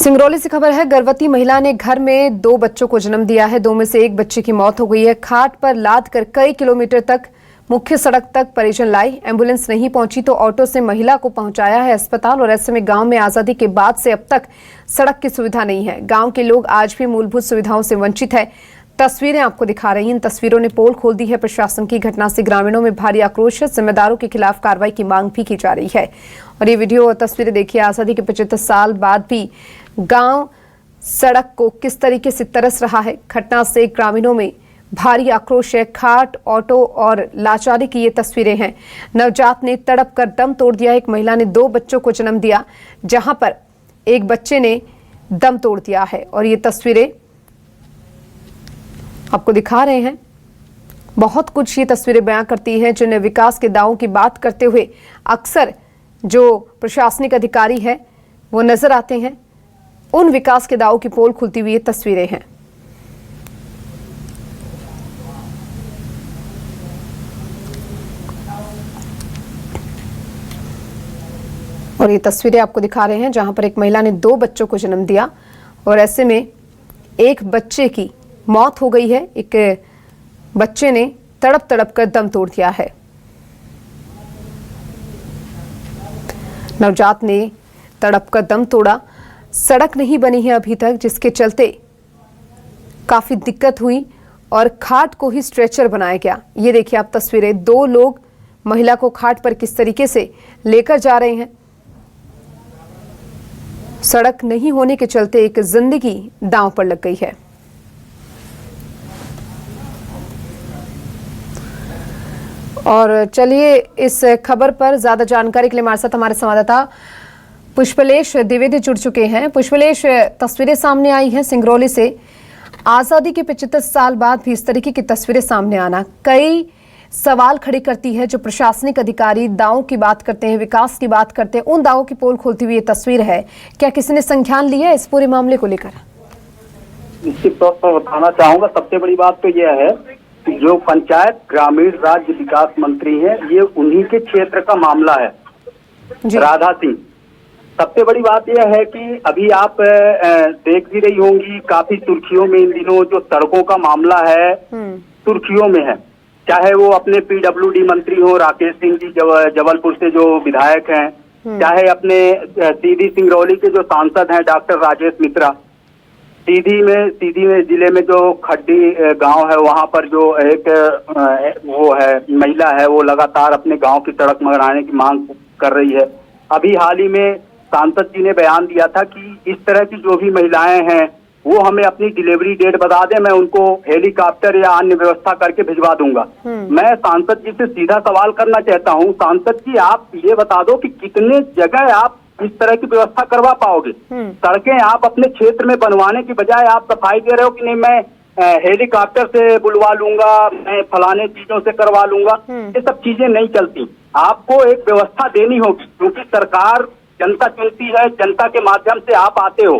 सिंगरौली से खबर है। गर्भवती महिला ने घर में 2 बच्चों को जन्म दिया है। 2 में से एक बच्चे की मौत हो गई है। खाट पर लाद कर कई किलोमीटर तक मुख्य सड़क तक परिजन लाई। एम्बुलेंस नहीं पहुंची तो ऑटो से महिला को पहुंचाया है अस्पताल। और ऐसे में गांव में आजादी के बाद से अब तक सड़क की सुविधा नहीं है। गांव के लोग आज भी मूलभूत सुविधाओं से वंचित है। तस्वीरें आपको दिखा रही हैं। इन तस्वीरों ने पोल खोल दी है प्रशासन की। घटना से ग्रामीणों में भारी आक्रोश है। जिम्मेदारों के खिलाफ कार्रवाई की मांग भी की जा रही है। और ये वीडियो और तस्वीरें देखिए। आजादी के 75 साल बाद भी गांव सड़क को किस तरीके से तरस रहा है। घटना से ग्रामीणों में भारी आक्रोश है। खाट, ऑटो और लाचारी की ये तस्वीरें हैं। नवजात ने तड़प कर दम तोड़ दिया। एक महिला ने 2 बच्चों को जन्म दिया, जहां पर एक बच्चे ने दम तोड़ दिया है। और ये तस्वीरें आपको दिखा रहे हैं। बहुत कुछ ये तस्वीरें बयां करती हैं, जिन्हें विकास के दावों की बात करते हुए अक्सर जो प्रशासनिक अधिकारी है वो नजर आते हैं। उन विकास के दावों की पोल खुलती हुई ये तस्वीरें हैं। और ये तस्वीरें आपको दिखा रहे हैं जहां पर एक महिला ने 2 बच्चों को जन्म दिया और ऐसे में एक बच्चे की मौत हो गई है। एक बच्चे ने तड़प तड़प कर दम तोड़ दिया है। नवजात ने तड़प कर दम तोड़ा। सड़क नहीं बनी है अभी तक, जिसके चलते काफी दिक्कत हुई और खाट को ही स्ट्रेचर बनाया गया। ये देखिए आप तस्वीरें। 2 लोग महिला को खाट पर किस तरीके से लेकर जा रहे हैं। सड़क नहीं होने के चलते एक जिंदगी दांव पर लग गई है। और चलिए इस खबर पर ज्यादा जानकारी के लिए हमारे साथ हमारे संवाददाता पुष्पलेश द्विवेदी जुड़ चुके हैं। पुष्पलेश, तस्वीरें सामने आई हैं सिंगरौली से। आजादी के 75 साल बाद भी इस तरीके की तस्वीरें सामने आना कई सवाल खड़े करती है। जो प्रशासनिक अधिकारी दावों की बात करते हैं, विकास की बात करते हैं, उन दावों की पोल खोलती हुई ये तस्वीर है। क्या किसी ने संज्ञान लिया इस पूरे मामले को लेकर? निश्चित तौर पर बताना चाहूंगा। सबसे बड़ी बात तो यह है कि जो पंचायत ग्रामीण राज्य विकास मंत्री हैं, ये उन्हीं के क्षेत्र का मामला है, राधा सिंह। सबसे बड़ी बात यह है कि अभी आप देख भी रही होंगी, काफी सुर्खियों में इन दिनों जो सड़कों का मामला है सुर्खियों में है। चाहे वो अपने पीडब्ल्यूडी मंत्री हो राकेश सिंह जी जबलपुर से जो विधायक हैं, चाहे अपने सीधी सिंगरौली के जो सांसद हैं डॉक्टर राजेश मिश्रा, सीधी में जिले में जो खड्डी गांव है, वहां पर जो एक वो है महिला है, वो लगातार अपने गांव की सड़क बनाने की मांग कर रही है। अभी हाल ही में सांसद जी ने बयान दिया था कि इस तरह की जो भी महिलाएं हैं वो हमें अपनी डिलीवरी डेट बता दें, मैं उनको हेलीकॉप्टर या अन्य व्यवस्था करके भिजवा दूंगा। मैं सांसद जी से सीधा सवाल करना चाहता हूं, सांसद जी आप ये बता दो कि कितने जगह आप इस तरह की व्यवस्था करवा पाओगे। सड़कें आप अपने क्षेत्र में बनवाने की बजाय आप सफाई दे रहे हो कि नहीं मैं हेलीकॉप्टर से बुलवा लूंगा, मैं फलाने चीजों से करवा लूंगा। ये सब चीजें नहीं चलती। आपको एक व्यवस्था देनी होगी, क्योंकि सरकार जनता चुनती है, जनता के माध्यम से आप आते हो।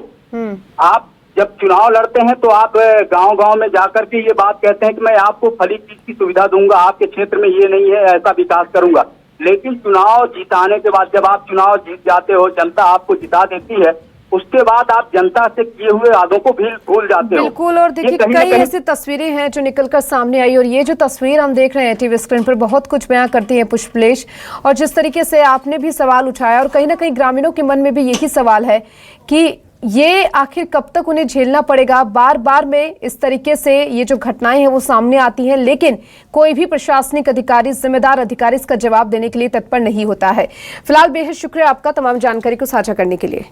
आप जब चुनाव लड़ते हैं तो आप गांव-गांव में जाकर के ये बात कहते हैं कि मैं आपको फली चीज की सुविधा दूंगा, आपके क्षेत्र में ये नहीं है, ऐसा विकास करूंगा। लेकिन चुनाव जीताने के बाद जब आप चुनाव जीत जाते हो, जनता आपको जिता देती है, उसके बाद आप जनता से किए हुए वादों को भी भूल जाते हो। बिल्कुल। और देखिए कई ऐसी तस्वीरें हैं जो निकलकर सामने आई और ये जो तस्वीर हम देख रहे हैं टीवी स्क्रीन पर बहुत कुछ बयां करती है पुष्पलेश। और जिस तरीके से आपने भी सवाल उठाया और कहीं ना कहीं ग्रामीणों के मन में भी यही सवाल है कि ये आखिर कब तक उन्हें झेलना पड़ेगा। बार बार में इस तरीके से ये जो घटनाएं हैं वो सामने आती हैं, लेकिन कोई भी प्रशासनिक अधिकारी, जिम्मेदार अधिकारी इसका जवाब देने के लिए तत्पर नहीं होता है। फिलहाल बेहद शुक्रिया आपका तमाम जानकारी को साझा करने के लिए।